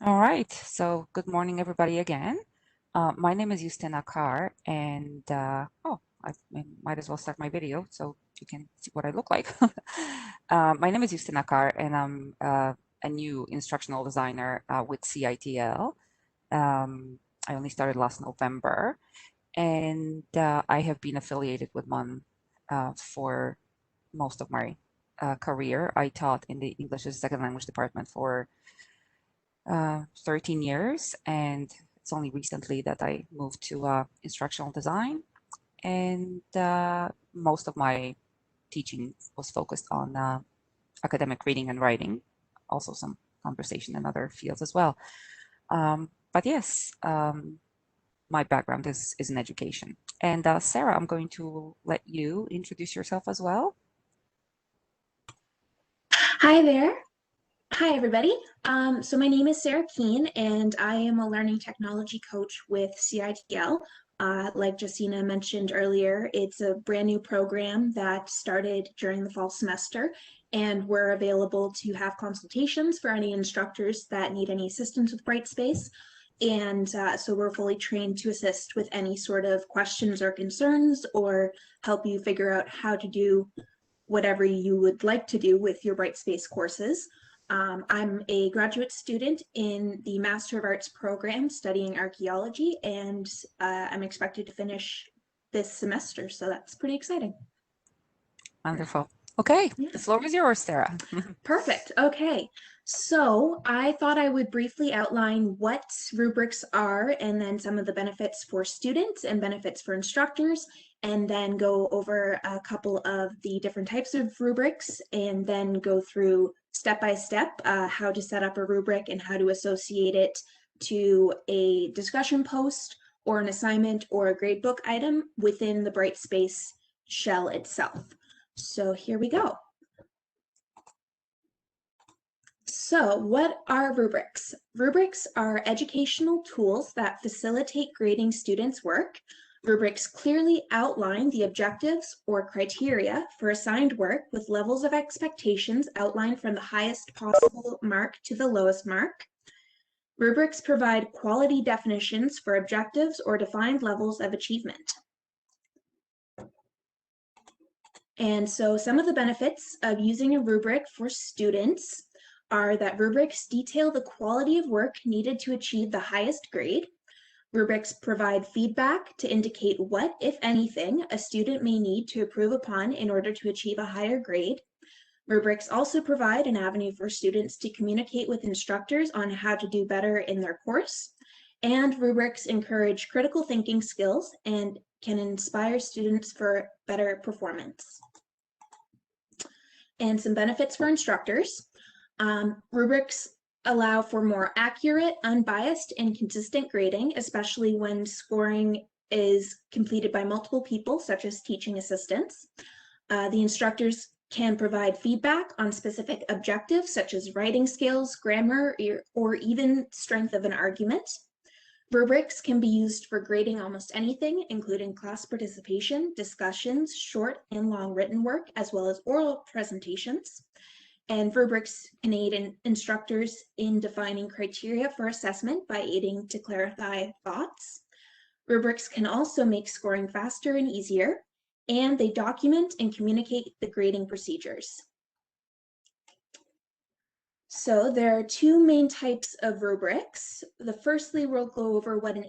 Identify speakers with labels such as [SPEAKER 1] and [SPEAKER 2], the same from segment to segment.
[SPEAKER 1] All right, so good morning, everybody, again. My name is Justina Carr, and I might as well start my video so you can see what I look like. My name is Justina Carr, and I'm a new instructional designer with CITL. I only started last November, and I have been affiliated with MUN for most of my career. I taught in the English as a second language department for 13 years, and it's only recently that I moved to instructional design. And most of my teaching was focused on academic reading and writing, also some conversation in other fields as well. But yes, my background is in education. And Sarah, I'm going to let you introduce yourself as well.
[SPEAKER 2] Hi there. Hi, everybody. So my name is Sarah Keene, and I am a learning technology coach with CITL. Like Justina mentioned earlier, it's a brand new program that started during the fall semester, and we're available to have consultations for any instructors that need any assistance with Brightspace. And so we're fully trained to assist with any sort of questions or concerns or help you figure out how to do whatever you would like to do with your Brightspace courses. I'm a graduate student in the Master of Arts program studying archaeology, and I'm expected to finish this semester, so that's pretty exciting.
[SPEAKER 1] Wonderful. Okay,
[SPEAKER 2] Yeah.
[SPEAKER 1] the floor is yours, Sarah.
[SPEAKER 2] Perfect. Okay. So I thought I would briefly outline what rubrics are and then some of the benefits for students and benefits for instructors, and then go over a couple of the different types of rubrics and then go through step by step how to set up a rubric and how to associate it to a discussion post or an assignment or a gradebook item within the Brightspace shell itself. So here we go. So, what are rubrics? Rubrics are educational tools that facilitate grading students' work. Rubrics clearly outline the objectives or criteria for assigned work with levels of expectations outlined from the highest possible mark to the lowest mark. Rubrics provide quality definitions for objectives or defined levels of achievement. And so some of the benefits of using a rubric for students are that rubrics detail the quality of work needed to achieve the highest grade. Rubrics provide feedback to indicate what, if anything, a student may need to improve upon in order to achieve a higher grade. Rubrics also provide an avenue for students to communicate with instructors on how to do better in their course. And rubrics encourage critical thinking skills and can inspire students for better performance. And some benefits for instructors. Rubrics allow for more accurate, unbiased, and consistent grading, especially when scoring is completed by multiple people, such as teaching assistants. The instructors can provide feedback on specific objectives, such as writing skills, grammar, or even strength of an argument. Rubrics can be used for grading almost anything, including class participation, discussions, short and long written work, as well as oral presentations. And rubrics can aid instructors in defining criteria for assessment by aiding to clarify thoughts. Rubrics can also make scoring faster and easier, and they document and communicate the grading procedures. So there are two main types of rubrics. Firstly, we'll go over what an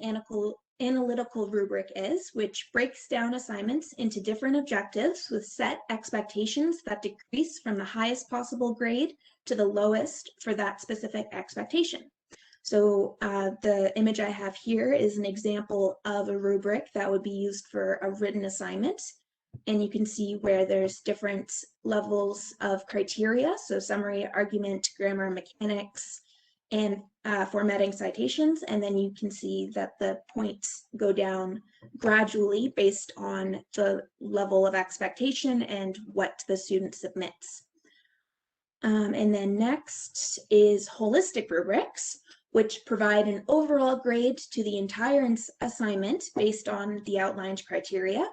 [SPEAKER 2] analytical rubric is, which breaks down assignments into different objectives with set expectations that decrease from the highest possible grade to the lowest for that specific expectation. So the image I have here is an example of a rubric that would be used for a written assignment. And you can see where there's different levels of criteria. So summary, argument, grammar, mechanics, and formatting citations. And then you can see that the points go down gradually based on the level of expectation and what the student submits. And then next is holistic rubrics, which provide an overall grade to the entire assignment based on the outlined criteria.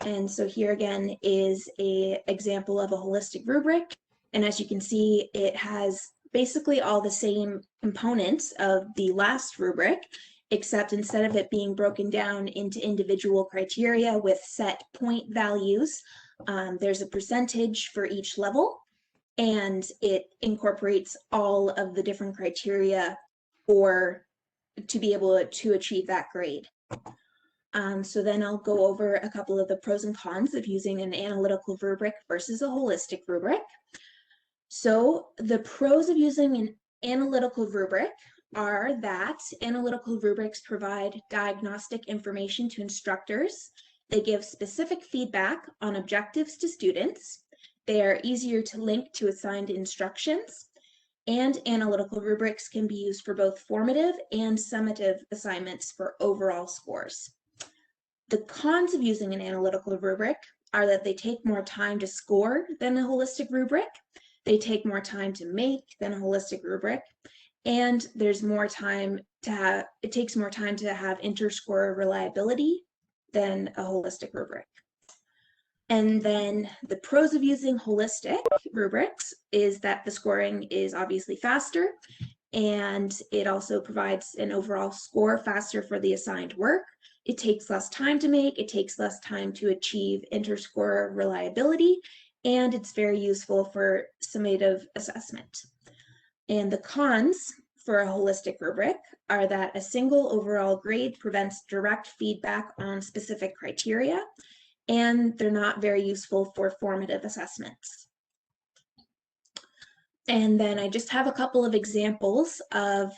[SPEAKER 2] And so here again is an example of a holistic rubric. And as you can see, it has basically all the same components of the last rubric, except instead of it being broken down into individual criteria with set point values, there's a percentage for each level, and it incorporates all of the different criteria for to be able to achieve that grade. So then I'll go over a couple of the pros and cons of using an analytical rubric versus a holistic rubric. So the pros of using an analytical rubric are that analytical rubrics provide diagnostic information to instructors. They give specific feedback on objectives to students. They are easier to link to assigned instructions. And analytical rubrics can be used for both formative and summative assignments for overall scores. The cons of using an analytical rubric are that they take more time to score than a holistic rubric. They take more time to make than a holistic rubric, and there's more time to have, it takes more time to have interscore reliability than a holistic rubric. And then the pros of using holistic rubrics is that the scoring is obviously faster, and it also provides an overall score faster for the assigned work. It takes less time to make, it takes less time to achieve interscore reliability, and it's very useful for summative assessment. And the cons for a holistic rubric are that a single overall grade prevents direct feedback on specific criteria, and they're not very useful for formative assessments. And then I just have a couple of examples of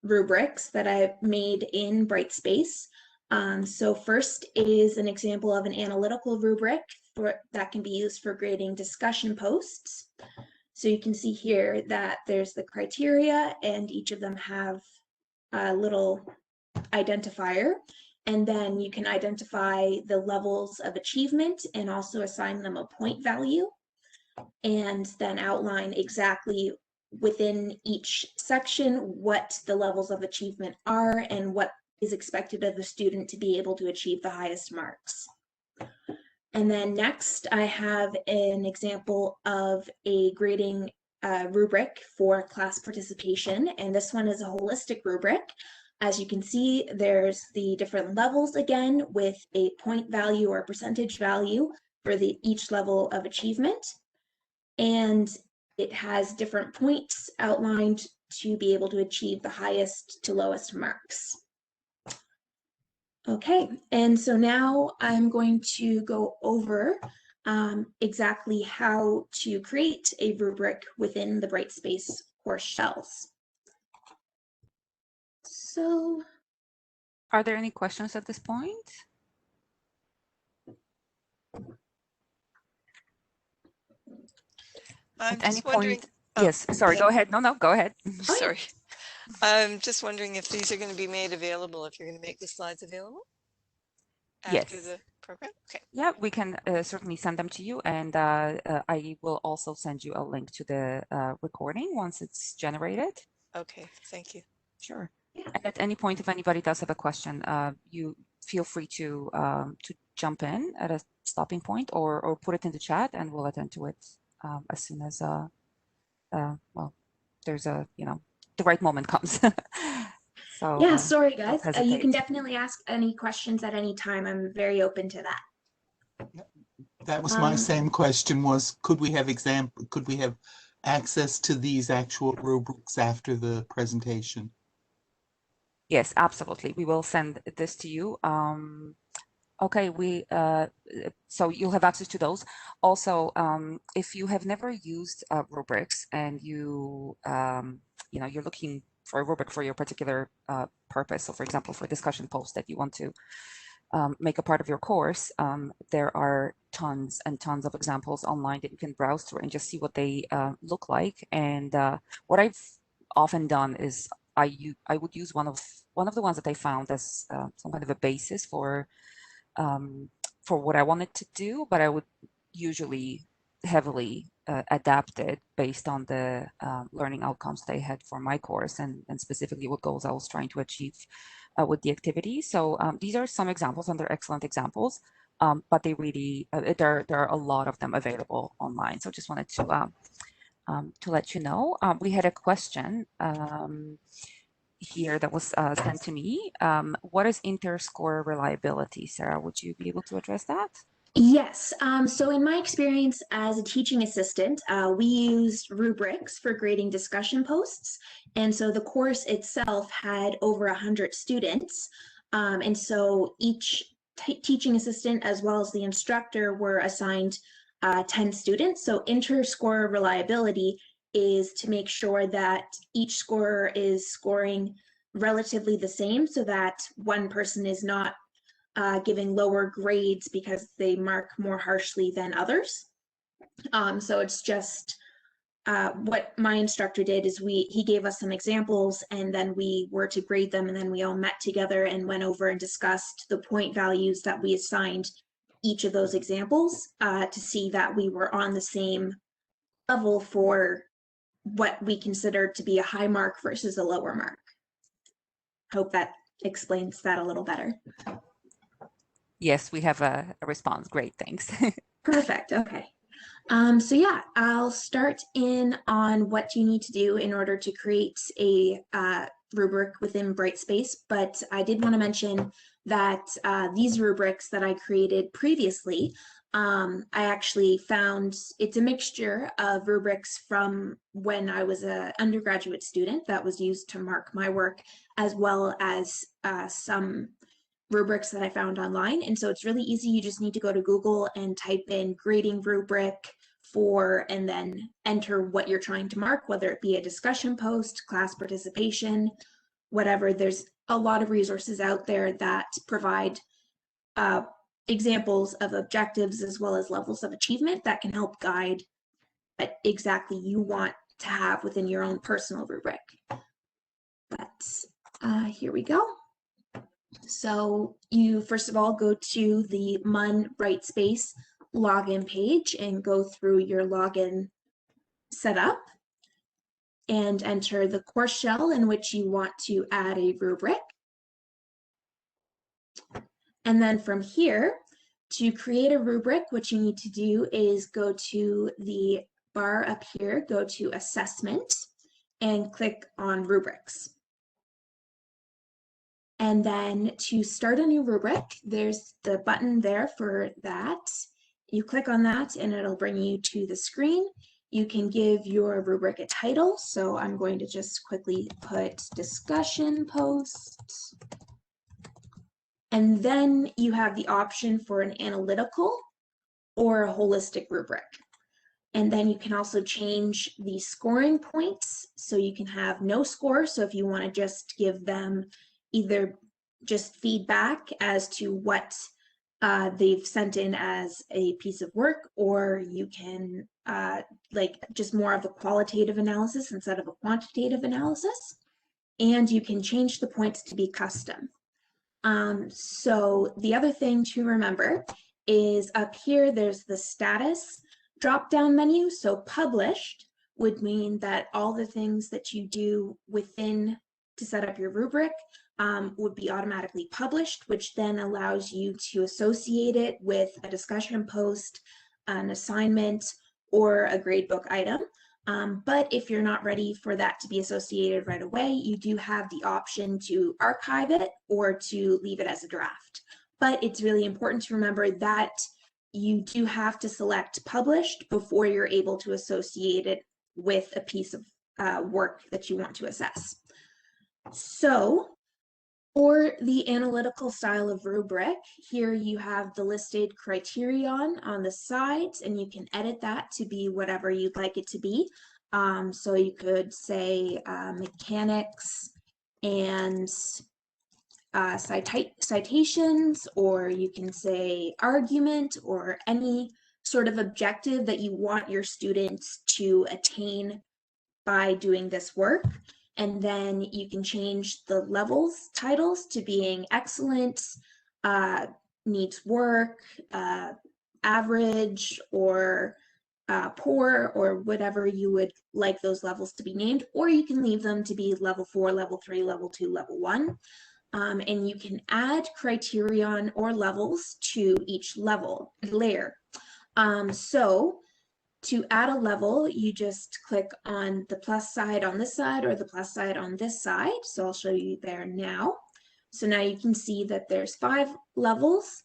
[SPEAKER 2] rubrics that I've made in Brightspace. So first is an example of an analytical rubric that can be used for grading discussion posts. So you can see here that there's the criteria, and each of them have a little identifier. And then you can identify the levels of achievement and also assign them a point value, and then outline exactly within each section what the levels of achievement are and what is expected of the student to be able to achieve the highest marks. And then next, I have an example of a grading rubric for class participation, and this one is a holistic rubric. As you can see, there's the different levels again with a point value or percentage value for each level of achievement, and it has different points outlined to be able to achieve the highest to lowest marks. Okay, and so now I'm going to go over exactly how to create a rubric within the Brightspace course shells. So,
[SPEAKER 1] Are there any questions at this point?
[SPEAKER 3] I'm
[SPEAKER 1] At any
[SPEAKER 3] just wondering.
[SPEAKER 1] point, yes, sorry, go ahead. No, go ahead.
[SPEAKER 3] Sorry. I'm just wondering if these are going to be made available, if you're going to make the slides available after
[SPEAKER 1] Yes.
[SPEAKER 3] the program. Okay.
[SPEAKER 1] Yeah, we can certainly send them to you, and I will also send you a link to the recording once it's generated.
[SPEAKER 3] Okay, thank you.
[SPEAKER 1] Sure. And at any point, if anybody does have a question, you feel free to jump in at a stopping point or put it in the chat, and we'll attend to it as soon as well, there's a the right moment comes. So
[SPEAKER 2] yeah, sorry guys.
[SPEAKER 1] don't
[SPEAKER 2] You can
[SPEAKER 1] hesitate.
[SPEAKER 2] definitely ask any questions at any time. I'm very open to that.
[SPEAKER 4] That was my same question, was could we have access to these actual rubrics after the presentation?
[SPEAKER 1] Yes, absolutely. We will send this to you. Okay, so you'll have access to those. Also, if you have never used rubrics and you're looking for a rubric for your particular purpose, so for example, for a discussion post that you want to make a part of your course, there are tons and tons of examples online that you can browse through and just see what they look like. And what I've often done is I would use one of the ones that I found as some kind of a basis for what I wanted to do, but I would usually heavily adapt it based on the learning outcomes that I had for my course and specifically what goals I was trying to achieve with the activity. So these are some examples, and they're excellent examples, but they really there are a lot of them available online. So just wanted to to let you know. We had a question here that was sent to me. What is inter-score reliability? Sarah, would you be able to address that?
[SPEAKER 2] Yes. So in my experience as a teaching assistant, we used rubrics for grading discussion posts. And so the course itself had over 100 students. And so each teaching assistant as well as the instructor were assigned 10 students. So inter-score reliability is to make sure that each scorer is scoring relatively the same so that one person is not giving lower grades because they mark more harshly than others. So it's just what my instructor did is he gave us some examples and then we were to grade them, and then we all met together and went over and discussed the point values that we assigned each of those examples to see that we were on the same level for what we considered to be a high mark versus a lower mark. Hope that explains that a little better.
[SPEAKER 1] Yes, we have a response. Great, thanks.
[SPEAKER 2] Perfect. Okay. So yeah, I'll start in on what you need to do in order to create a rubric within Brightspace, but I did want to mention that these rubrics that I created previously, I actually found it's a mixture of rubrics from when I was an undergraduate student that was used to mark my work, as well as some rubrics that I found online. And so it's really easy. You just need to go to Google and type in grading rubric for, and then enter what you're trying to mark, whether it be a discussion post, class participation, whatever. There's a lot of resources out there that provide examples of objectives as well as levels of achievement that can help guide what exactly you want to have within your own personal rubric. But here we go. So you first of all go to the MUN Brightspace login page and go through your login setup and enter the course shell in which you want to add a rubric. And then from here, to create a rubric, what you need to do is go to the bar up here, go to Assessment, and click on Rubrics. And then to start a new rubric, there's the button there for that. You click on that and it'll bring you to the screen. You can give your rubric a title. So I'm going to just quickly put discussion post. And then you have the option for an analytical or a holistic rubric. And then you can also change the scoring points. So you can have no score. So if you want to just give them either just feedback as to what they've sent in as a piece of work, or you can like just more of a qualitative analysis instead of a quantitative analysis. And you can change the points to be custom. So the other thing to remember is up here, there's the status drop-down menu. So published would mean that all the things that you do within to set up your rubric would be automatically published, which then allows you to associate it with a discussion post, an assignment, or a gradebook item. But if you're not ready for that to be associated right away, you do have the option to archive it or to leave it as a draft. But it's really important to remember that you do have to select published before you're able to associate it with a piece of work that you want to assess. So for the analytical style of rubric, here you have the listed criterion on the sides, and you can edit that to be whatever you'd like it to be. So you could say mechanics and citations, or you can say argument, or any sort of objective that you want your students to attain by doing this work. And then you can change the levels titles to being excellent, needs work, average, or poor, or whatever you would like those levels to be named, or you can leave them to be level 4, level 3, level 2, level 1. And you can add criterion or levels to each layer. So To add a level, you just click on the plus side on this side or the plus side on this side. So I'll show you there now. So now you can see that there's 5 levels.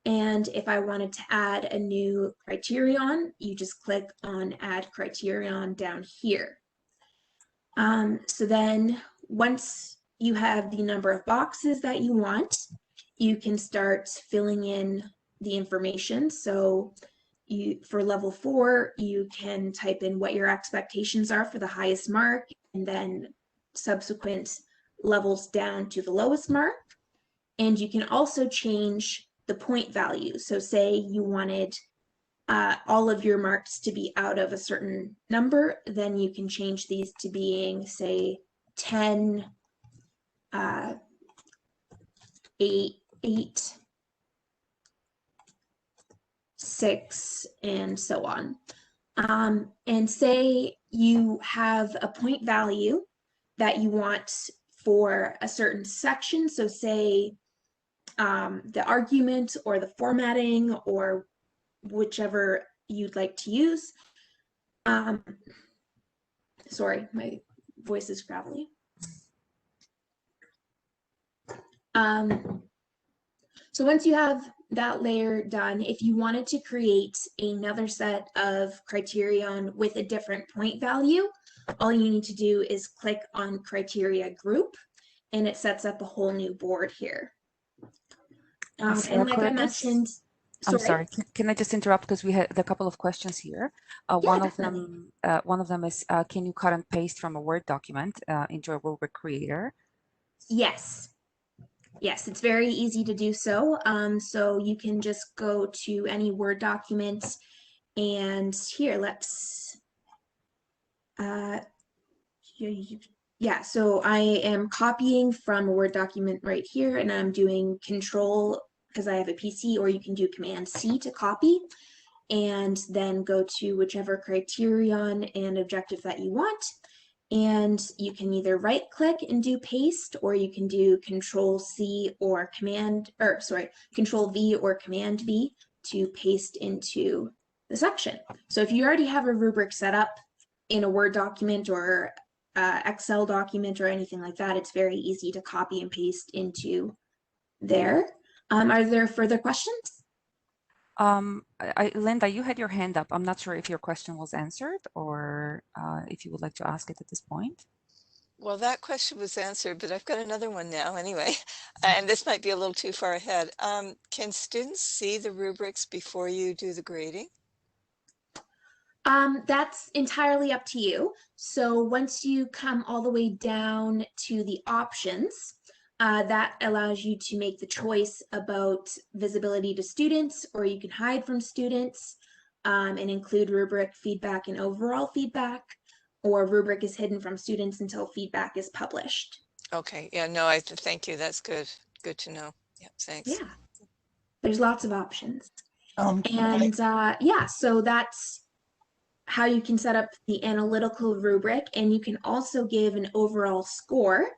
[SPEAKER 2] And if I wanted to add a new criterion, you just click on add criterion down here. So then once you have the number of boxes that you want, you can start filling in the information. So for level 4, you can type in what your expectations are for the highest mark, and then subsequent levels down to the lowest mark. And you can also change the point value. So say you wanted all of your marks to be out of a certain number, then you can change these to being, say, 10, 8, 6, and so on. And say you have a point value that you want for a certain section. So say the argument or the formatting or whichever you'd like to use. Sorry, my voice is gravelly. So once you have that layer done, if you wanted to create another set of criterion with a different point value, all you need to do is click on criteria group, and it sets up a whole new board here. And like I mentioned,
[SPEAKER 1] I'm sorry. Can I just interrupt because we had a couple of questions here. One of them is, can you cut and paste from a Word document into a Rubric creator?
[SPEAKER 2] Yes. Yes, it's very easy to do so. So you can just go to any Word document, and here, let's, yeah, so I am copying from a Word document right here, and I'm doing Control, because I have a PC, or you can do Command C to copy, and then go to whichever criterion and objective that you want. And you can either right click and do paste, or you can do Control V or Command V to paste into the section. So if you already have a rubric set up in a Word document or Excel document or anything like that, it's very easy to copy and paste into there. Are there further questions?
[SPEAKER 1] Linda, you had your hand up. I'm not sure if your question was answered or if you would like to ask it at this point.
[SPEAKER 3] Well, that question was answered, but I've got another one now anyway, and this might be a little too far ahead. Can students see the rubrics before you do the grading?
[SPEAKER 2] That's entirely up to you. So once you come all the way down to the options, that allows you to make the choice about visibility to students, or you can hide from students and include rubric feedback and overall feedback, or rubric is hidden from students until feedback is published.
[SPEAKER 3] Okay, yeah, no, thank you. That's good. Good to know. Yeah, thanks.
[SPEAKER 2] Yeah, there's lots of options.
[SPEAKER 4] And
[SPEAKER 2] yeah, so that's how you can set up the analytical rubric, and you can also give an overall score,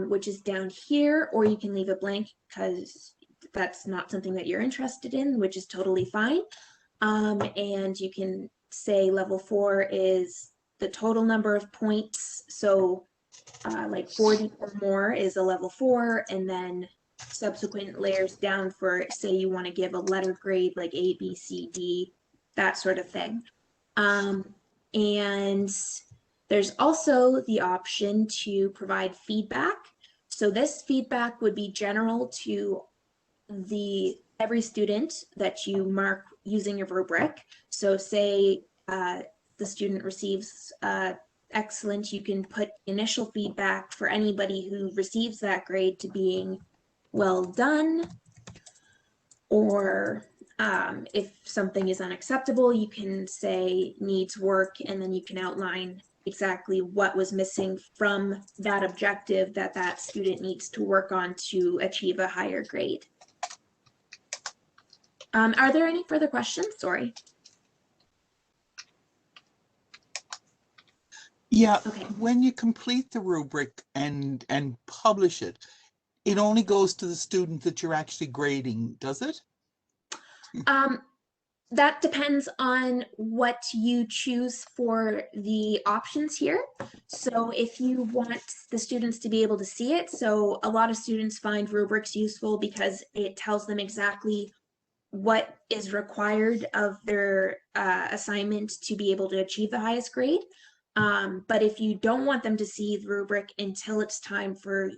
[SPEAKER 2] which is down here, or you can leave it blank because that's not something that you're interested in, which is totally fine. And you can say level 4 is the total number of points. So like 40 or more is a level 4, and then subsequent layers down for, say you want to give a letter grade like A, B, C, D, that sort of thing. And there's also the option to provide feedback. So this feedback would be general to every student that you mark using your rubric. So say the student receives excellent, you can put initial feedback for anybody who receives that grade to being well done, or if something is unacceptable, you can say needs work, and then you can outline exactly what was missing from that objective that that student needs to work on to achieve a higher grade. Are there any further questions? Sorry.
[SPEAKER 4] yeah,
[SPEAKER 2] Okay.
[SPEAKER 4] when you complete the rubric and publish it, it only goes to the student that you're actually grading, does it?
[SPEAKER 2] That depends on what you choose for the options here. So if you want the students to be able to see it, so a lot of students find rubrics useful because it tells them exactly what is required of their assignment to be able to achieve the highest grade. But if you don't want them to see the rubric until it's time for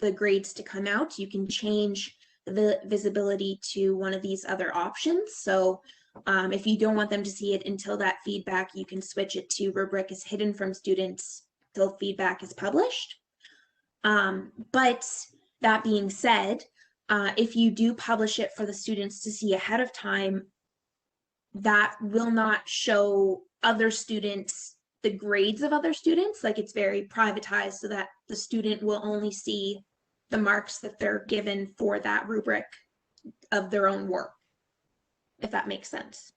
[SPEAKER 2] the grades to come out, you can change the visibility to one of these other options. So if you don't want them to see it until that feedback, you can switch it to rubric is hidden from students till feedback is published. But that being said, if you do publish it for the students to see ahead of time, that will not show other students the grades of other students. Like, it's very privatized so that the student will only see the marks that they're given for that rubric of their own work, if that makes sense.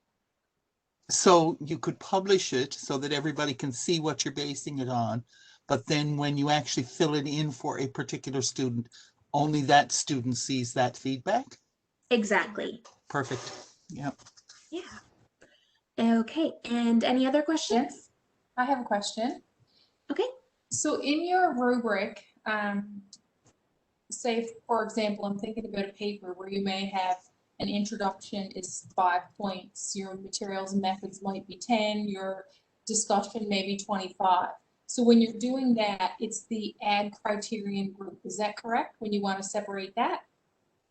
[SPEAKER 4] So you could publish it so that everybody can see what you're basing it on, but then when you actually fill it in for a particular student, only that student sees that feedback?
[SPEAKER 2] Exactly.
[SPEAKER 4] Perfect. Yeah.
[SPEAKER 2] Yeah. Okay, and any other questions?
[SPEAKER 5] I have a question.
[SPEAKER 2] Okay.
[SPEAKER 5] So in your rubric, say, for example, I'm thinking about a paper where you may have an introduction is 5 points, your materials and methods might be 10, your discussion maybe 25. So when you're doing that, it's the add criterion group. Is that correct when you want to separate that?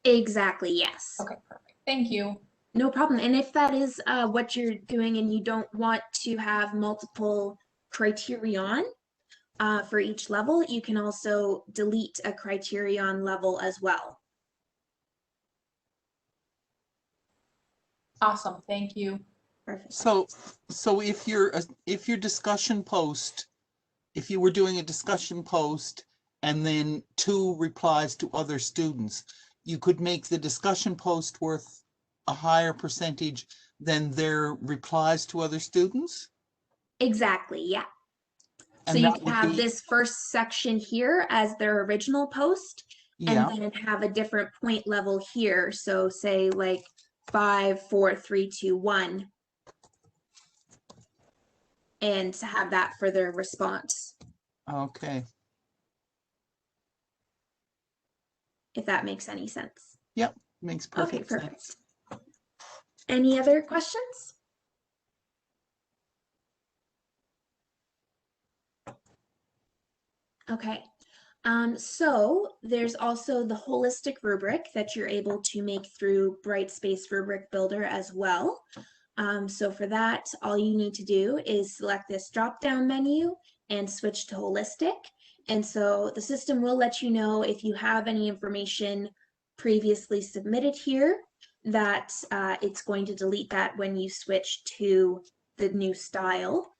[SPEAKER 2] Exactly, yes.
[SPEAKER 5] Okay, perfect. Thank you.
[SPEAKER 2] No problem. And if that is what you're doing and you don't want to have multiple criterion for each level, you can also delete a criterion level as well.
[SPEAKER 5] Awesome, thank you.
[SPEAKER 2] Perfect.
[SPEAKER 4] So if your discussion post, if you were doing a discussion post and then 2 replies to other students, you could make the discussion post worth a higher percentage than their replies to other students?
[SPEAKER 2] Exactly, yeah.
[SPEAKER 4] And
[SPEAKER 2] so you
[SPEAKER 4] that
[SPEAKER 2] can
[SPEAKER 4] would
[SPEAKER 2] have
[SPEAKER 4] be,
[SPEAKER 2] this first section here as their original post,
[SPEAKER 4] yeah,
[SPEAKER 2] and then have a different point level here. So say like 5, 4, 3, 2, 1, and to have that for their response,
[SPEAKER 4] okay.
[SPEAKER 2] if that makes any sense.
[SPEAKER 4] Yep, makes
[SPEAKER 2] Okay,
[SPEAKER 4] perfect
[SPEAKER 2] perfect.
[SPEAKER 4] sense.
[SPEAKER 2] Any other questions? Okay, so there's also the holistic rubric that you're able to make through Brightspace Rubric Builder as well. So for that, all you need to do is select this drop-down menu and switch to holistic. And so the system will let you know if you have any information previously submitted here, that it's going to delete that when you switch to the new style.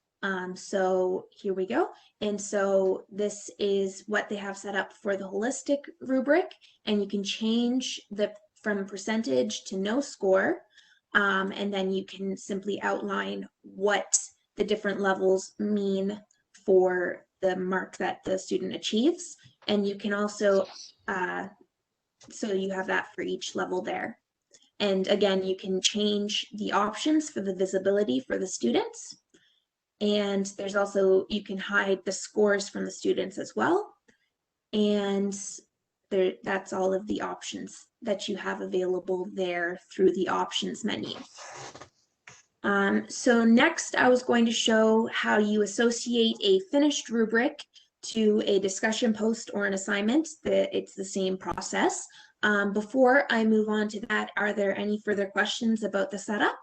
[SPEAKER 2] So here we go. And so this is what they have set up for the holistic rubric, and you can change the from percentage to no score. And then you can simply outline what the different levels mean for the mark that the student achieves. And you can also, so you have that for each level there. And again, you can change the options for the visibility for the students. And there's also, you can hide the scores from the students as well. And that's all of the options that you have available there through the options menu. So next I was going to show how you associate a finished rubric to a discussion post or an assignment. It's the same process. Before I move on to that, are there any further questions about the setup?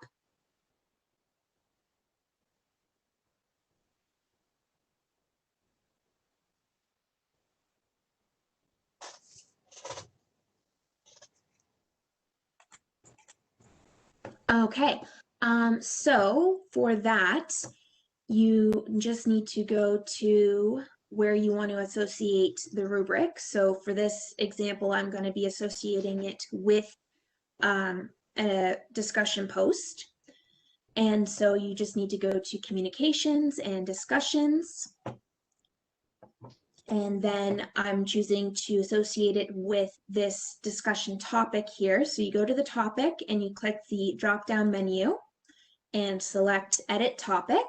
[SPEAKER 2] Okay, so for that, you just need to go to where you want to associate the rubric. So for this example, I'm going to be associating it with a discussion post. And so you just need to go to communications and discussions. And then I'm choosing to associate it with this discussion topic here. So you go to the topic and you click the drop-down menu. and select Edit Topic.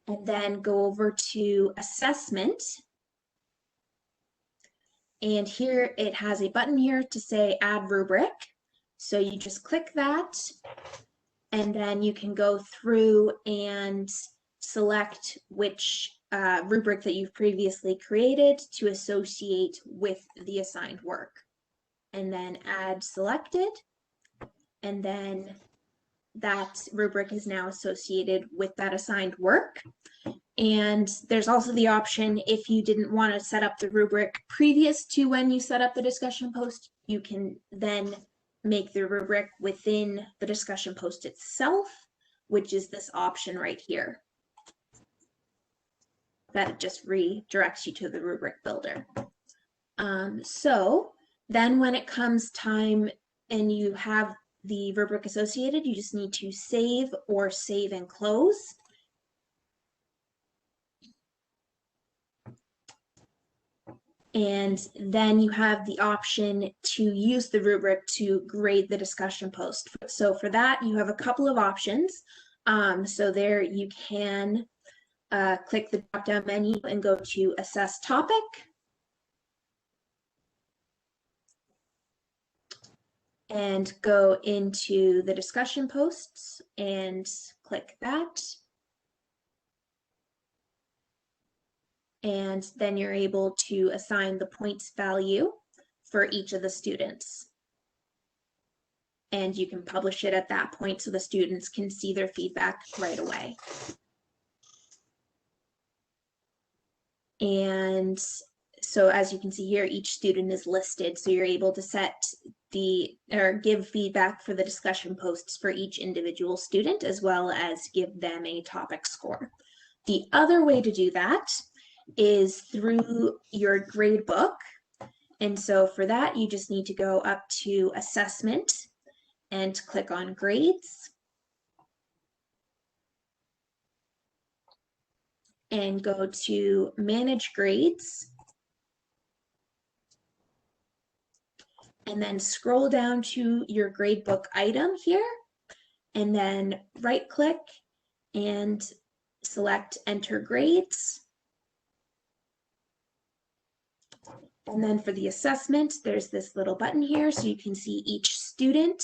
[SPEAKER 2] And then go over to Assessment. And here it has a button here to say Add Rubric. So you just click that, and then you can go through and select which rubric that you've previously created to associate with the assigned work. And then Add Selected, and then that rubric is now associated with that assigned work. And there's also the option, if you didn't want to set up the rubric previous to when you set up the discussion post, you can then make the rubric within the discussion post itself, which is this option right here. That just redirects you to the rubric builder. So then when it comes time and you have the rubric associated, you just need to save or save and close. And then you have the option to use the rubric to grade the discussion post. So for that, you have a couple of options. So there you can click the drop-down menu and go to Assess Topic. And go into the discussion posts and click that. And then you're able to assign the points value for each of the students. And you can publish it at that point so the students can see their feedback right away. And so as you can see here, each student is listed. So you're able to set or give feedback for the discussion posts for each individual student, as well as give them a topic score. The other way to do that is through your grade book. And so for that, you just need to go up to Assessment and click on Grades. And go to Manage Grades. And then scroll down to your gradebook item here, and then right click and select Enter Grades. And then for the assessment, there's this little button here so you can see each student,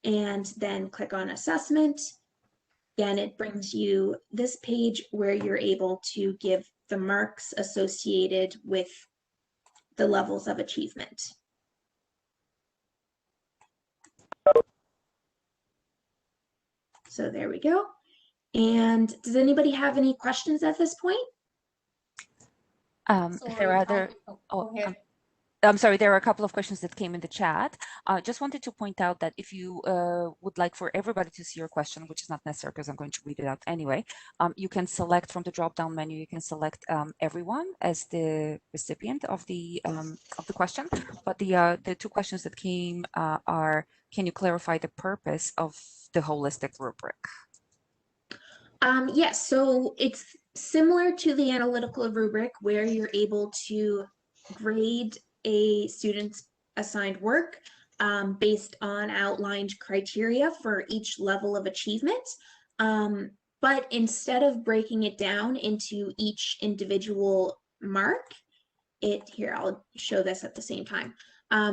[SPEAKER 2] and then click on Assessment. Again, it brings you this page where you're able to give the marks associated with the levels of achievement. So there we go. And does anybody have any questions at this point?
[SPEAKER 1] There are other,
[SPEAKER 5] Go ahead.
[SPEAKER 1] I'm sorry, there are a couple of questions that came in the chat. Just wanted to point out that if you would like for everybody to see your question, which is not necessary because I'm going to read it out anyway, you can select from the drop-down menu, you can select everyone as the recipient of the question. But the two questions that came are, can you clarify the purpose of the holistic rubric?
[SPEAKER 2] Yes, so it's similar to the analytical rubric where you're able to grade a student's assigned work based on outlined criteria for each level of achievement. But instead of breaking it down into each individual mark, here, I'll show this at the same time.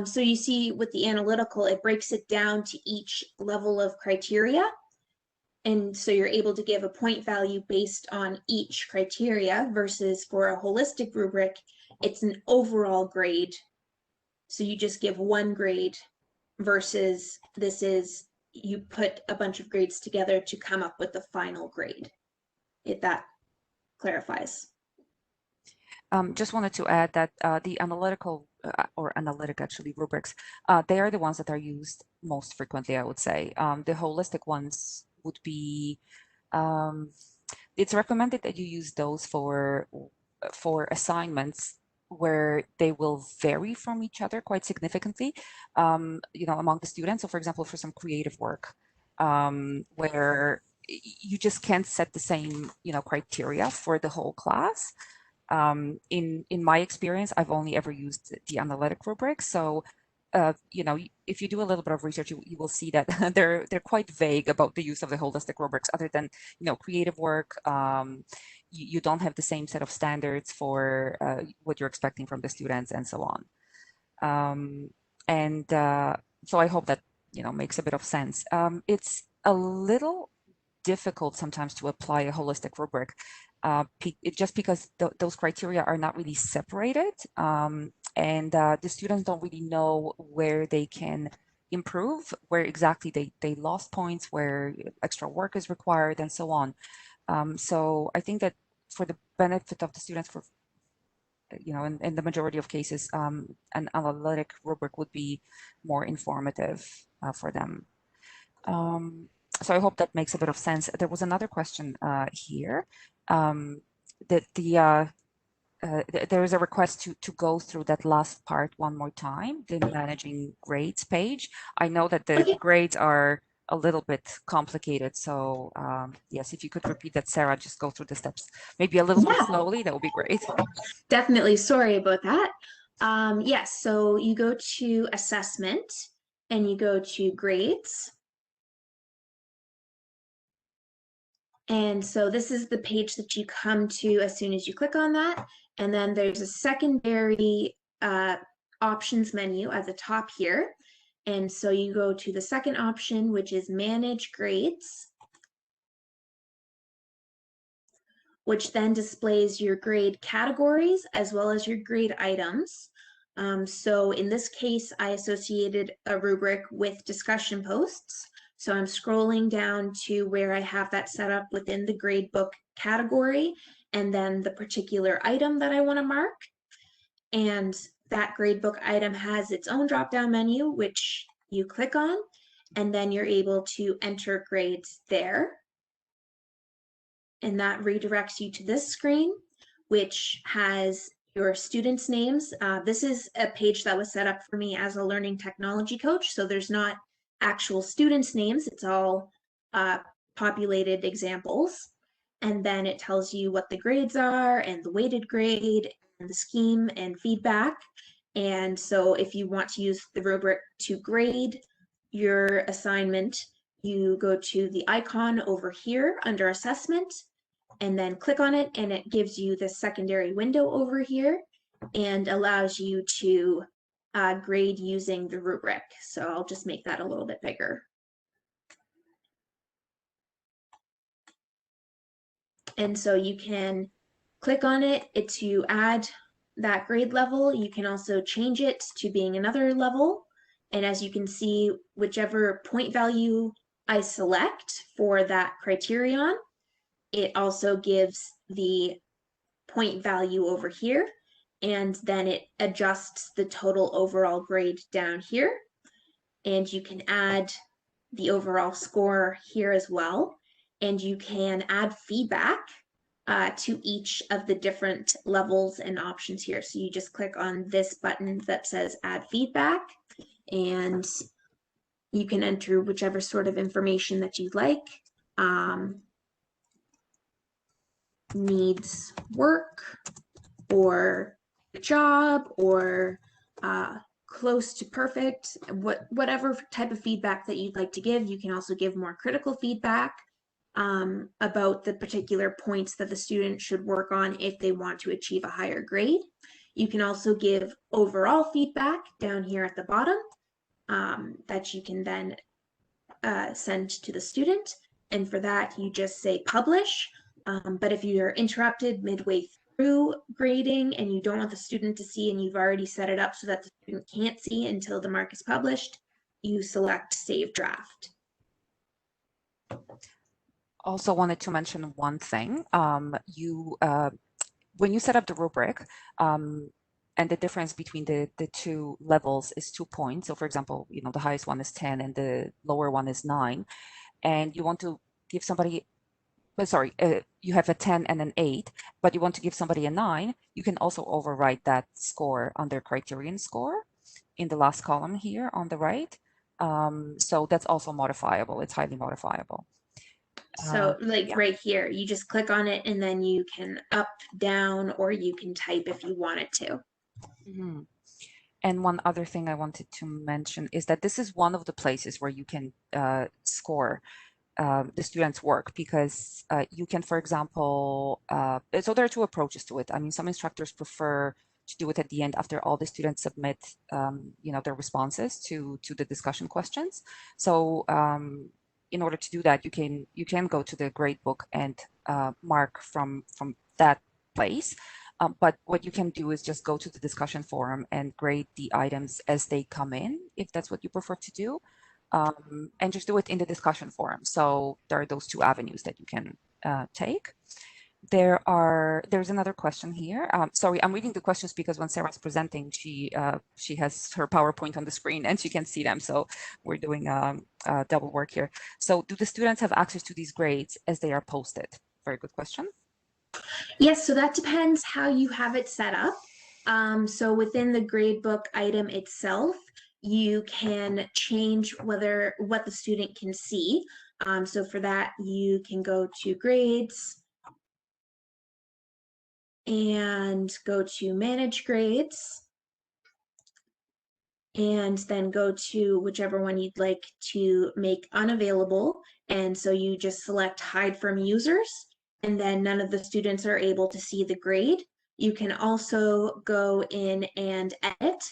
[SPEAKER 2] So you see with the analytical, it breaks it down to each level of criteria. And so you're able to give a point value based on each criteria versus for a holistic rubric, it's an overall grade. So you just give one grade versus this is you put a bunch of grades together to come up with the final grade, if that clarifies.
[SPEAKER 1] Just wanted to add that the analytical or analytic actually rubrics, they are the ones that are used most frequently, I would say. The holistic ones would be, it's recommended that you use those for assignments where they will vary from each other quite significantly, among the students. So for example, for some creative work, where you just can't set the same, criteria for the whole class. In my experience, I've only ever used the analytic rubric. So you know, if you do a little bit of research, you will see that they're quite vague about the use of the holistic rubrics, other than, you know, creative work. You don't have the same set of standards for what you're expecting from the students and so on. So I hope that, you know, makes a bit of sense. It's a little difficult sometimes to apply a holistic rubric, just because those criteria are not really separated, and the students don't really know where they can improve, where exactly they lost points, where extra work is required, and so on. So I think that for the benefit of the students, for, you know, in the majority of cases, an analytic rubric would be more informative for them. So I hope that makes a bit of sense. There was another question here, that there is a request to go through that last part one more time, the managing grades page. I know that the grades are a little bit complicated, so yes, if you could repeat that, Sarah, just go through the steps maybe a little more slowly, that would be great.
[SPEAKER 2] Definitely. Sorry about that. Yes, so you go to assessment and you go to grades. And so this is the page that you come to as soon as you click on that. And then there's a secondary options menu at the top here. And so you go to the second option, which is manage grades, which then displays your grade categories as well as your grade items. So in this case, I associated a rubric with discussion posts. So I'm scrolling down to where I have that set up within the gradebook category and then the particular item that I want to mark. And that gradebook item has its own drop-down menu, which you click on, and then you're able to enter grades there. And that redirects you to this screen, which has your students' names. This is a page that was set up for me as a learning technology coach, so there's not actual students' names, it's all populated examples. And then it tells you what the grades are and the weighted grade and the scheme and feedback. And so if you want to use the rubric to grade your assignment, you go to the icon over here under assessment and then click on it, and it gives you the secondary window over here and allows you to grade using the rubric. So I'll just make that a little bit bigger. And so you can click on it to add that grade level. You can also change it to being another level. And as you can see, whichever point value I select for that criterion, it also gives the point value over here, and then it adjusts the total overall grade down here. And you can add the overall score here as well. And you can add feedback to each of the different levels and options here. So you just click on this button that says add feedback, and you can enter whichever sort of information that you'd like. Needs work, or job, or close to perfect, whatever type of feedback that you'd like to give. You can also give more critical feedback about the particular points that the student should work on if they want to achieve a higher grade. You can also give overall feedback down here at the bottom that you can then send to the student. And for that, you just say publish. But if you're interrupted midway through grading and you don't want the student to see, and you've already set it up so that the student can't see until the mark is published, you select Save Draft.
[SPEAKER 1] Also wanted to mention one thing. When you set up the rubric, and the difference between the two levels is 2 points. So for example, you know, the highest one is 10 and the lower one is 9, and you want to give somebody, you have a 10 and an 8, but you want to give somebody a 9, you can also overwrite that score under criterion score in the last column here on the right. So that's also modifiable. It's highly modifiable.
[SPEAKER 2] So like right here, you just click on it and then you can up, down, or you can type if you wanted to.
[SPEAKER 1] Mm-hmm. And one other thing I wanted to mention is that this is one of the places where you can score the students' work, because you can, for example, so there are two approaches to it. I mean, some instructors prefer to do it at the end after all the students submit, their responses to the discussion questions. So in order to do that, you can go to the gradebook and mark from that place. But what you can do is just go to the discussion forum and grade the items as they come in, if that's what you prefer to do, and just do it in the discussion forum. So there are those two avenues that you can take. There's another question here. Sorry, I'm reading the questions because when Sarah's presenting, she has her PowerPoint on the screen and she can see them. So we're doing double work here. So do the students have access to these grades as they are posted? Very good question.
[SPEAKER 2] Yes, so that depends how you have it set up. So within the gradebook item itself, you can change what the student can see. So for that, you can go to grades and go to manage grades, and then go to whichever one you'd like to make unavailable. And so you just select hide from users, and then none of the students are able to see the grade. You can also go in and edit.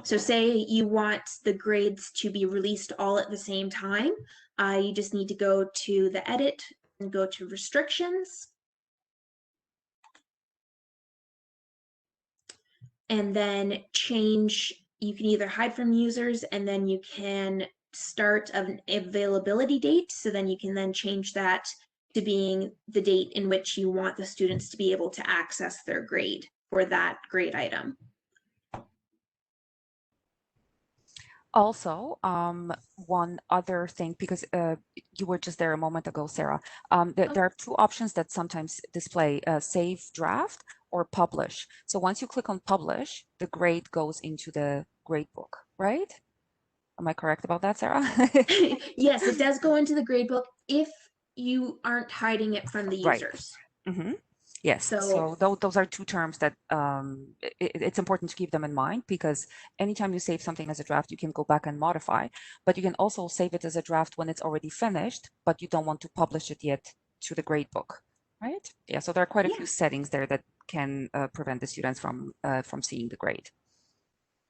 [SPEAKER 2] So say you want the grades to be released all at the same time, you just need to go to the edit and go to restrictions. And then change, you can either hide from users, and then you can start an availability date. So then you can then change that to being the date in which you want the students to be able to access their grade for that grade item.
[SPEAKER 1] Also, one other thing, because you were just there a moment ago, Sarah, there are two options that sometimes display, save draft or publish. So once you click on publish, the grade goes into the gradebook, right? Am I correct about that, Sarah?
[SPEAKER 2] Yes, it does go into the gradebook if you aren't hiding it from the
[SPEAKER 1] Right.
[SPEAKER 2] users.
[SPEAKER 1] Mm-hmm. Yes, so those are two terms that it's important to keep them in mind, because anytime you save something as a draft, you can go back and modify, but you can also save it as a draft when it's already finished, but you don't want to publish it yet to the gradebook, right? Yeah, so there are quite a few settings there that can prevent the students from seeing the grade.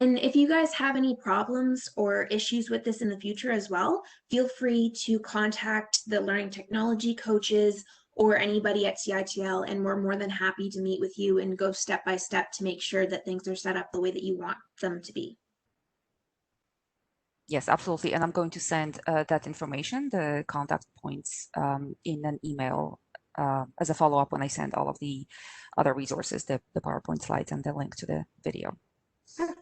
[SPEAKER 2] And if you guys have any problems or issues with this in the future as well, feel free to contact the learning technology coaches or anybody at CITL, and we're more than happy to meet with you and go step by step to make sure that things are set up the way that you want them to be.
[SPEAKER 1] Yes, absolutely. And I'm going to send that information, the contact points, in an email as a follow-up when I send all of the other resources, the PowerPoint slides and the link to the video.
[SPEAKER 2] Perfect.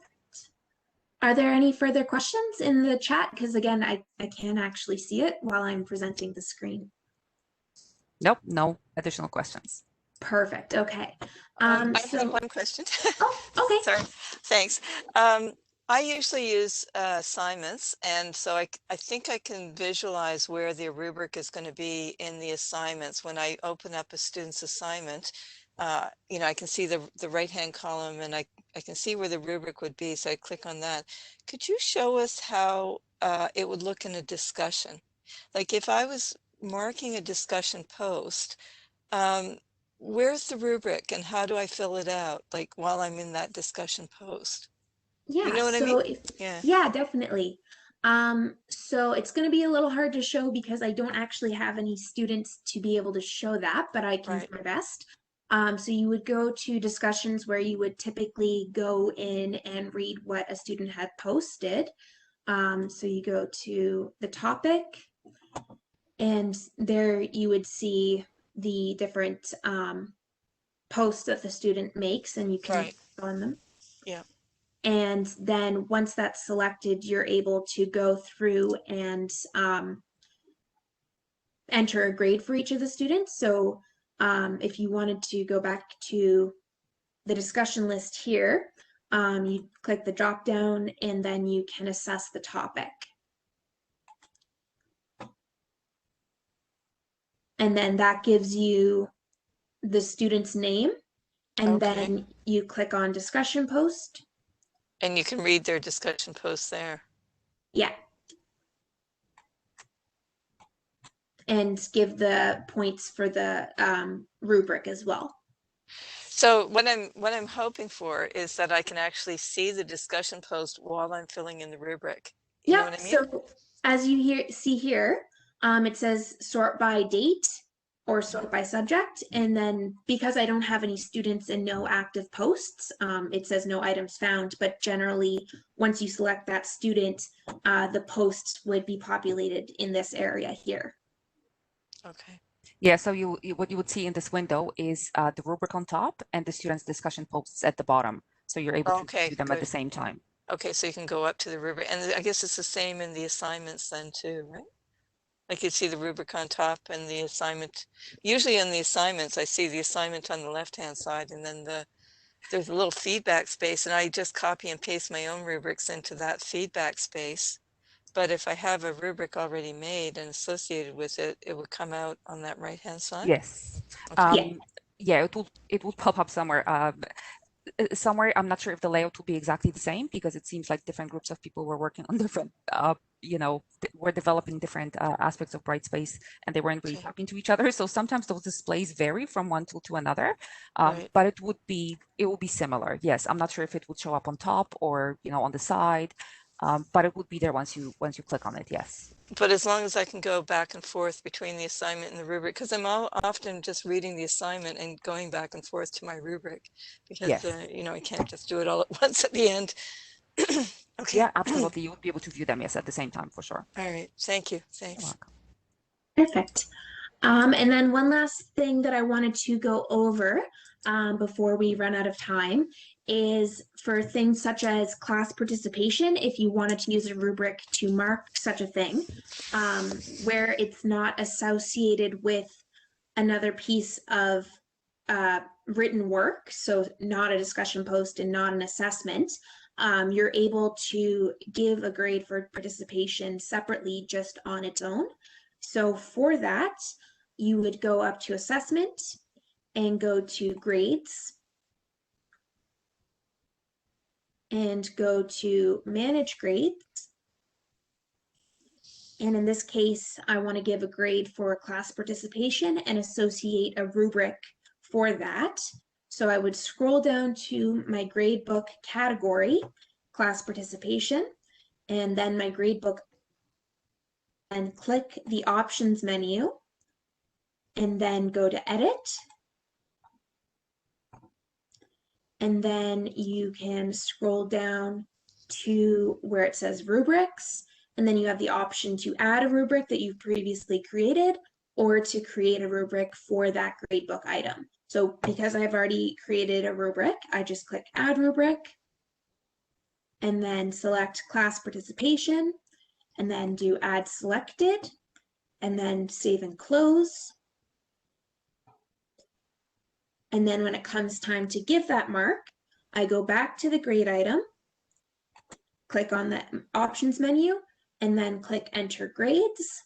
[SPEAKER 2] Are there any further questions in the chat? Because again, I can't actually see it while I'm presenting the screen.
[SPEAKER 1] Nope, no additional questions.
[SPEAKER 2] Perfect. Okay.
[SPEAKER 3] I have one question.
[SPEAKER 2] Oh, okay.
[SPEAKER 3] Sorry. Thanks. I usually use assignments, and so I think I can visualize where the rubric is going to be in the assignments. When I open up a student's assignment, I can see the right-hand column, and I can see where the rubric would be, so I click on that. Could you show us how it would look in a discussion? Like if I was marking a discussion post, where's the rubric and how do I fill it out, like while I'm in that discussion post?
[SPEAKER 2] Yeah,
[SPEAKER 3] You know what I
[SPEAKER 2] so
[SPEAKER 3] mean?
[SPEAKER 2] yeah, definitely. So it's going to be a little hard to show because I don't actually have any students to be able to show that, but I can do my best. So you would go to discussions where you would typically go in and read what a student had posted. So you go to the topic, and there you would see the different posts that the student makes, and you can click on them.
[SPEAKER 3] Yeah.
[SPEAKER 2] And then once that's selected, you're able to go through and enter a grade for each of the students. So if you wanted to go back to the discussion list here, you click the drop down and then you can assess the topic. And then that gives you the student's name. And then you click on discussion post,
[SPEAKER 3] And you can read their discussion posts there.
[SPEAKER 2] Yeah. And give the points for the rubric as well.
[SPEAKER 3] So what I'm hoping for is that I can actually see the discussion post while I'm filling in the rubric. You know what I mean?
[SPEAKER 2] So as you see here, it says sort by date or sort by subject. And then because I don't have any students and no active posts, it says no items found, but generally once you select that student, the posts would be populated in this area here.
[SPEAKER 3] Okay.
[SPEAKER 1] Yeah, so what you would see in this window is the rubric on top and the students' discussion posts at the bottom. So you're able to view them at the same time.
[SPEAKER 3] Okay, so you can go up to the rubric, and I guess it's the same in the assignments then too, right? Like you see the rubric on top and the assignment. Usually in the assignments, I see the assignment on the left-hand side, and then there's a little feedback space, and I just copy and paste my own rubrics into that feedback space. But if I have a rubric already made and associated with it, it would come out on that right-hand side?
[SPEAKER 1] Yes.
[SPEAKER 3] Okay.
[SPEAKER 1] Yeah, it will pop up somewhere. Somewhere, I'm not sure if the layout will be exactly the same because it seems like different groups of people were working on different, we're developing different aspects of Brightspace and they weren't really talking to each other. So sometimes those displays vary from one tool to another, but it will be similar. Yes, I'm not sure if it would show up on top or, on the side, but it would be there once you click on it. Yes.
[SPEAKER 3] But as long as I can go back and forth between the assignment and the rubric, because I'm often just reading the assignment and going back and forth to my rubric, because
[SPEAKER 1] Yes.
[SPEAKER 3] I can't just do it all at once at the end. Okay.
[SPEAKER 1] Yeah, absolutely. You would be able to view them, yes, at the same time for sure.
[SPEAKER 3] All right. Thank you. Thanks.
[SPEAKER 1] You're welcome.
[SPEAKER 2] Perfect. And then one last thing that I wanted to go over before we run out of time is for things such as class participation, if you wanted to use a rubric to mark such a thing, where it's not associated with another piece of written work, so not a discussion post and not an assessment, you're able to give a grade for participation separately just on its own. So for that, you would go up to assessment and go to grades and go to manage grades. And in this case, I want to give a grade for class participation and associate a rubric for that. So I would scroll down to my gradebook category, class participation, and then my gradebook, and click the options menu, and then go to edit. And then you can scroll down to where it says rubrics, and then you have the option to add a rubric that you've previously created or to create a rubric for that gradebook item. So because I've already created a rubric, I just click add rubric and then select class participation and then do add selected and then save and close. And then when it comes time to give that mark, I go back to the grade item, click on the options menu, and then click enter grades.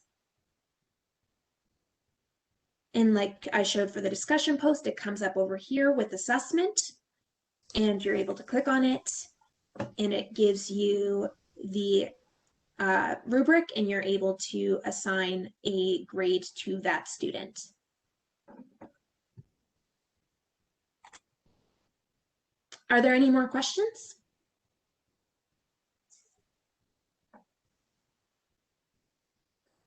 [SPEAKER 2] And like I showed for the discussion post, it comes up over here with assessment, and you're able to click on it, and it gives you the rubric, and you're able to assign a grade to that student. Are there any more questions?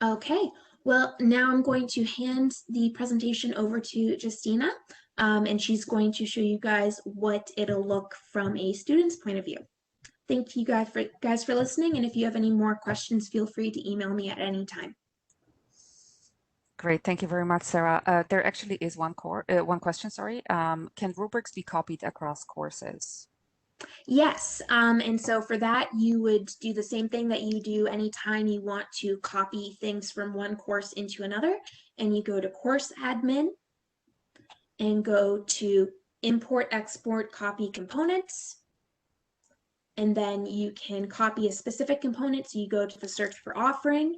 [SPEAKER 2] Okay, well, now I'm going to hand the presentation over to Justina, and she's going to show you guys what it'll look from a student's point of view. Thank you guys for listening, and if you have any more questions, feel free to email me at any time.
[SPEAKER 1] Great, thank you very much, Sarah. There actually is one question, sorry. Can rubrics be copied across courses?
[SPEAKER 2] Yes, and so for that, you would do the same thing that you do anytime you want to copy things from one course into another, and you go to course admin and go to import, export, copy components, and then you can copy a specific component, so you go to the search for offering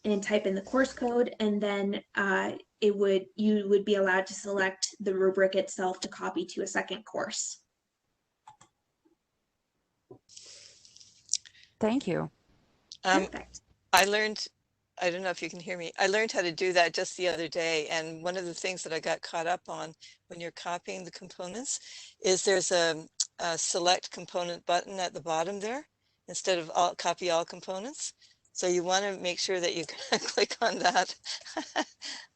[SPEAKER 2] and type in the course code, and then you would be allowed to select the rubric itself to copy to a second course.
[SPEAKER 1] Thank you.
[SPEAKER 2] Perfect.
[SPEAKER 3] I learned, I don't know if you can hear me. I learned how to do that just the other day. And one of the things that I got caught up on when you're copying the components is there's a select component button at the bottom there instead of copy all components. So you want to make sure that you click on that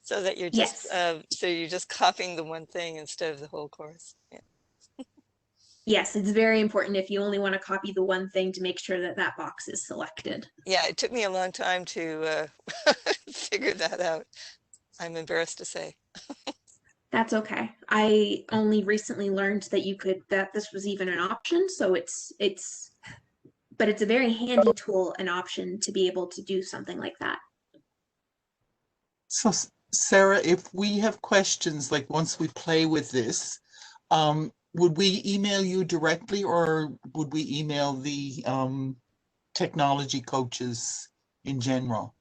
[SPEAKER 3] so that you're just
[SPEAKER 2] Yes.
[SPEAKER 3] copying the one thing instead of the whole course. Yeah.
[SPEAKER 2] Yes, it's very important if you only want to copy the one thing to make sure that that box is selected.
[SPEAKER 3] Yeah, it took me a long time to figure that out. I'm embarrassed to say.
[SPEAKER 2] That's okay. I only recently learned that that this was even an option. So but it's a very handy tool and option to be able to do something like that.
[SPEAKER 4] So Sarah, if we have questions, like once we play with this, would we email you directly or would we email the technology coaches in general?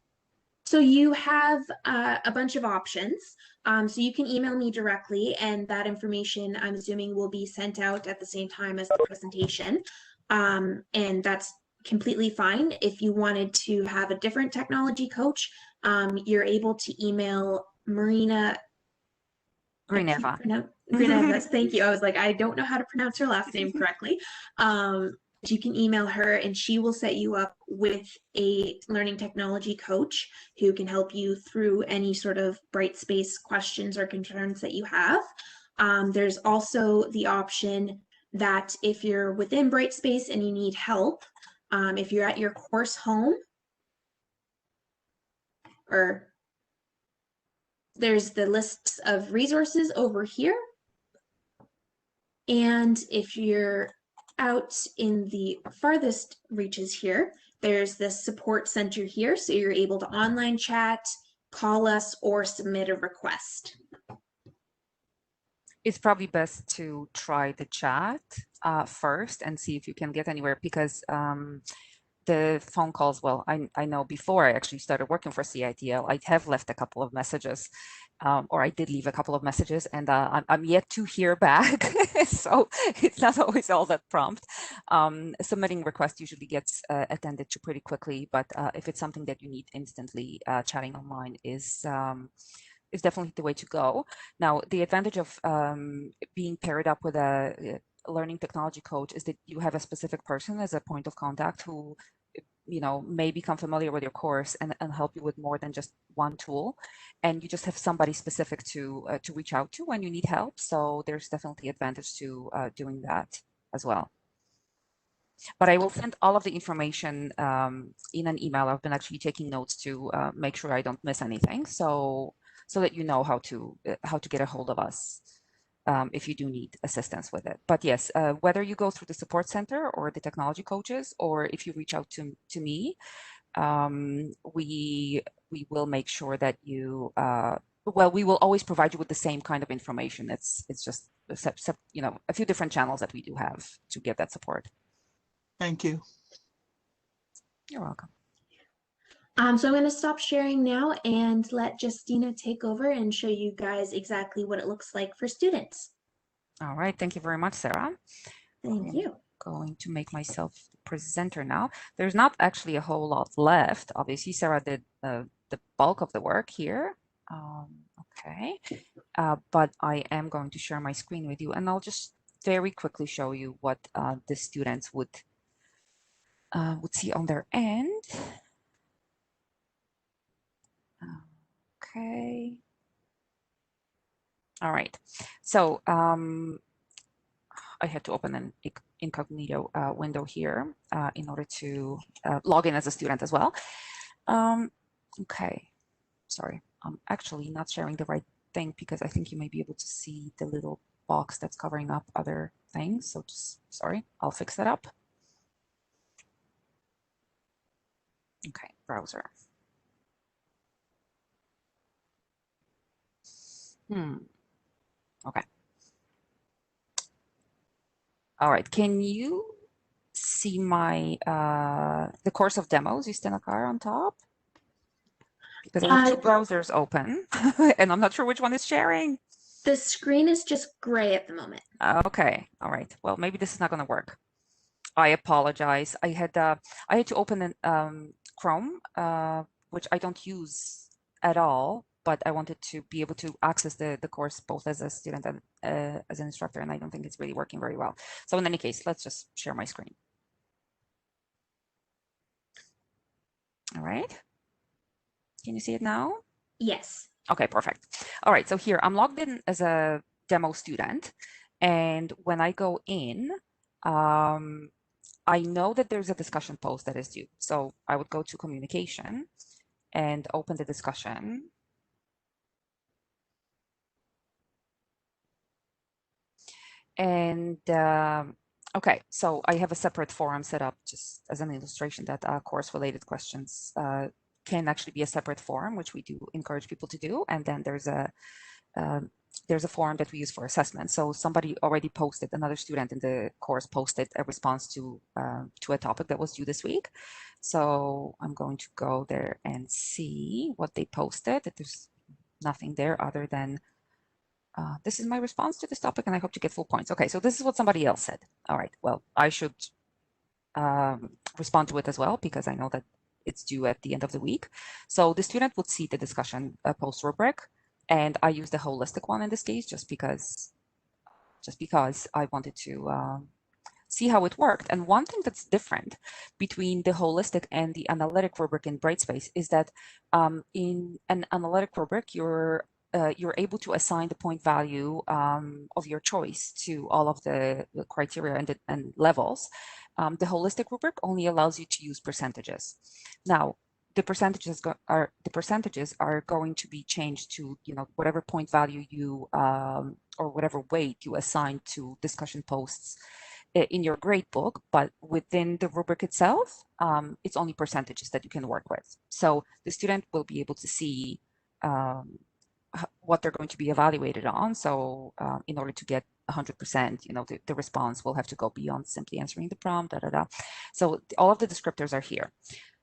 [SPEAKER 2] So you have a bunch of options. So you can email me directly, and that information, I'm assuming, will be sent out at the same time as the presentation. And that's completely fine. If you wanted to have a different technology coach, you're able to email Marina.
[SPEAKER 1] Greeneva.
[SPEAKER 2] Greeneva, thank you. I was like, I don't know how to pronounce her last name correctly. You can email her and she will set you up with a learning technology coach who can help you through any sort of Brightspace questions or concerns that you have. There's also the option that if you're within Brightspace and you need help, if you're at your course home, or there's the lists of resources over here. And if you're out in the farthest reaches here, there's this support center here. So you're able to online chat, call us, or submit a request.
[SPEAKER 1] It's probably best to try the chat first and see if you can get anywhere, because the phone calls, well, I know before I actually started working for CITL, I have left a couple of messages, or I did leave a couple of messages, and I'm yet to hear back. So it's not always all that prompt. Submitting request usually gets attended to pretty quickly, but if it's something that you need instantly, chatting online is definitely the way to go. Now, the advantage of being paired up with a learning technology coach is that you have a specific person as a point of contact who, may become familiar with your course and help you with more than just one tool. And you just have somebody specific to reach out to when you need help. So there's definitely advantage to doing that as well. But I will send all of the information in an email. I've been actually taking notes to make sure I don't miss anything. So that you know how to get a hold of us if you do need assistance with it. But yes, whether you go through the support center or the technology coaches, or if you reach out to me, we will make sure that you, we will always provide you with the same kind of information. It's just, a few different channels that we do have to get that support.
[SPEAKER 4] Thank you.
[SPEAKER 1] You're welcome.
[SPEAKER 2] So I'm going to stop sharing now and let Justina take over and show you guys exactly what it looks like for students.
[SPEAKER 1] All right. Thank you very much, Sarah.
[SPEAKER 2] Thank you.
[SPEAKER 1] Going to make myself the presenter now. There's not actually a whole lot left. Obviously, Sarah did the bulk of the work here. Okay. But I am going to share my screen with you, and I'll just very quickly show you what the students would see on their end. Okay. All right. So I had to open an incognito window here in order to log in as a student as well. Okay. Sorry, I'm actually not sharing the right thing because I think you may be able to see the little box that's covering up other things. So just, sorry, I'll fix that up. Okay, browser. Okay. All right, can you see my the course of demos, Justinakar, on top? Because I have two browsers open and I'm not sure which one is sharing.
[SPEAKER 2] The screen is just gray at the moment.
[SPEAKER 1] Okay, all right. Well, maybe this is not going to work. I apologize. I had to open an Chrome, which I don't use at all, but I wanted to be able to access the course both as a student and as an instructor, and I don't think it's really working very well. So in any case, let's just share my screen. All right. Can you see it now?
[SPEAKER 2] Yes.
[SPEAKER 1] Okay, perfect. All right, so here I'm logged in as a demo student, and when I go in, I know that there's a discussion post that is due. So I would go to communication and open the discussion. And okay, so I have a separate forum set up just as an illustration that course related questions can actually be a separate forum, which we do encourage people to do. And then there's a forum that we use for assessment. So somebody already posted, another student in the course posted a response to a topic that was due this week. So I'm going to go there and see what they posted. There's nothing there other than this is my response to this topic and I hope to get full points. Okay, so this is what somebody else said. All right, well, I should respond to it as well because I know that it's due at the end of the week. So the student would see the discussion post rubric, and I use the holistic one in this case just because I wanted to see how it worked. And one thing that's different between the holistic and the analytic rubric in Brightspace is that in an analytic rubric, you're able to assign the point value of your choice to all of the criteria and levels. The holistic rubric only allows you to use percentages. Now, the percentages are going to be changed to whatever point value you or whatever weight you assign to discussion posts in your gradebook, but within the rubric itself, it's only percentages that you can work with. So the student will be able to see what they're going to be evaluated on. So in order to get 100%, the response will have to go beyond simply answering the prompt, So all of the descriptors are here.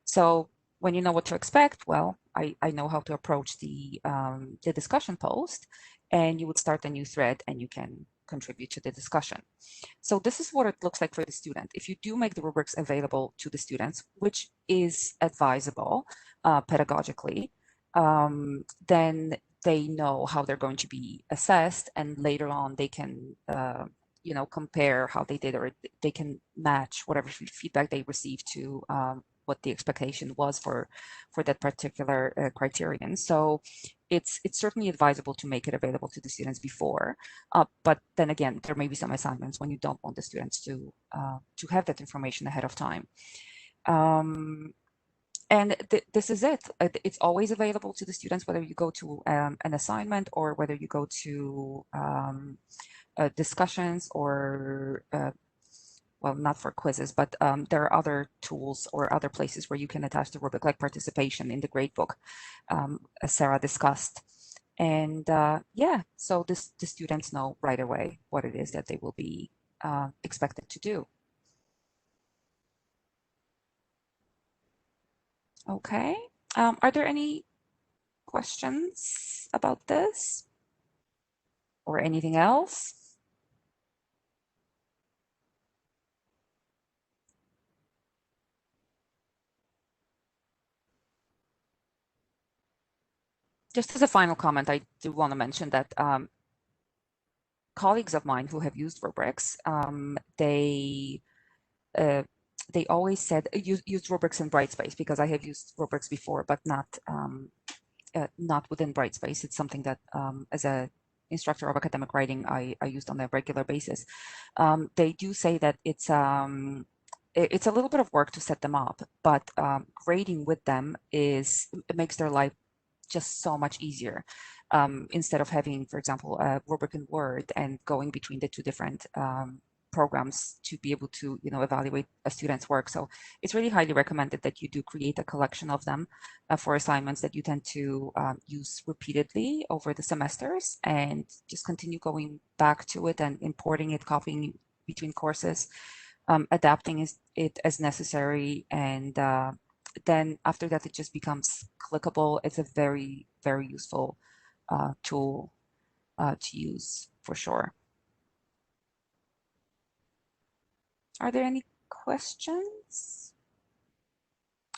[SPEAKER 1] So when you know what to expect, well, I know how to approach the discussion post, and you would start a new thread and you can contribute to the discussion. So this is what it looks like for the student. If you do make the rubrics available to the students, which is advisable pedagogically, then they know how they're going to be assessed, and later on they can compare how they did, or they can match whatever feedback they received to what the expectation was for that particular criterion. So it's certainly advisable to make it available to the students before, but then again, there may be some assignments when you don't want the students to have that information ahead of time. And this is it. It's always available to the students, whether you go to an assignment or whether you go to discussions or well, not for quizzes, but there are other tools or other places where you can attach the rubric, like participation in the gradebook, as Sarah discussed. And yeah, so the students know right away what it is that they will be expected to do. Okay, are there any questions about this or anything else? Just as a final comment, I do want to mention that colleagues of mine who have used rubrics, they always said use rubrics in Brightspace, because I have used rubrics before, but not within Brightspace. It's something that as a instructor of academic writing, I used on a regular basis. They do say that it's a little bit of work to set them up, but grading with them it makes their life just so much easier. Instead of having, for example, a rubric in Word and going between the two different programs to be able to evaluate a student's work. So it's really highly recommended that you do create a collection of them for assignments that you tend to use repeatedly over the semesters, and just continue going back to it and importing it, copying between courses, adapting it as necessary, and then after that it just becomes clickable. It's a very, very useful tool to use for sure. Are there any questions?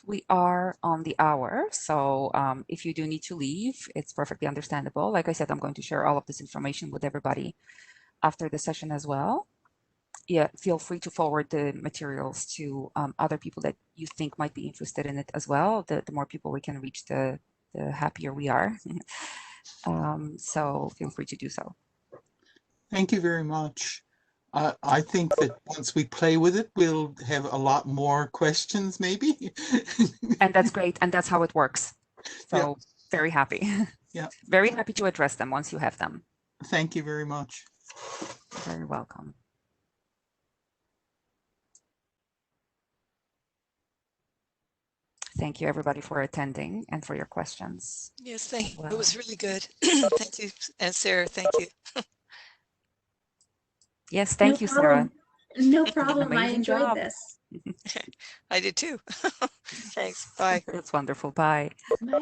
[SPEAKER 1] We are on the hour, so if you do need to leave, it's perfectly understandable. Like I said, I'm going to share all of this information with everybody after the session as well. Yeah, feel free to forward the materials to other people that you think might be interested in it as well. The more people we can reach, the happier we are. So feel free to do so.
[SPEAKER 4] Thank you very much. I think that once we play with it, we'll have a lot more questions, maybe.
[SPEAKER 1] And that's great, and that's how it works. So
[SPEAKER 4] Yeah.
[SPEAKER 1] very happy.
[SPEAKER 4] Yeah.
[SPEAKER 1] Very happy to address them once you have them.
[SPEAKER 4] Thank you very much.
[SPEAKER 1] You're very welcome. Thank you, everybody, for attending and for your questions.
[SPEAKER 3] Yes, thank you.
[SPEAKER 1] Well.
[SPEAKER 3] It was really good. Thank you. And Sarah, thank you.
[SPEAKER 1] Yes, thank you, Sarah.
[SPEAKER 2] No
[SPEAKER 1] You did an
[SPEAKER 2] problem. I
[SPEAKER 1] amazing
[SPEAKER 2] enjoyed
[SPEAKER 1] job.
[SPEAKER 2] this.
[SPEAKER 3] I did too. Thanks. Bye.
[SPEAKER 1] That's wonderful. Bye.
[SPEAKER 2] Bye.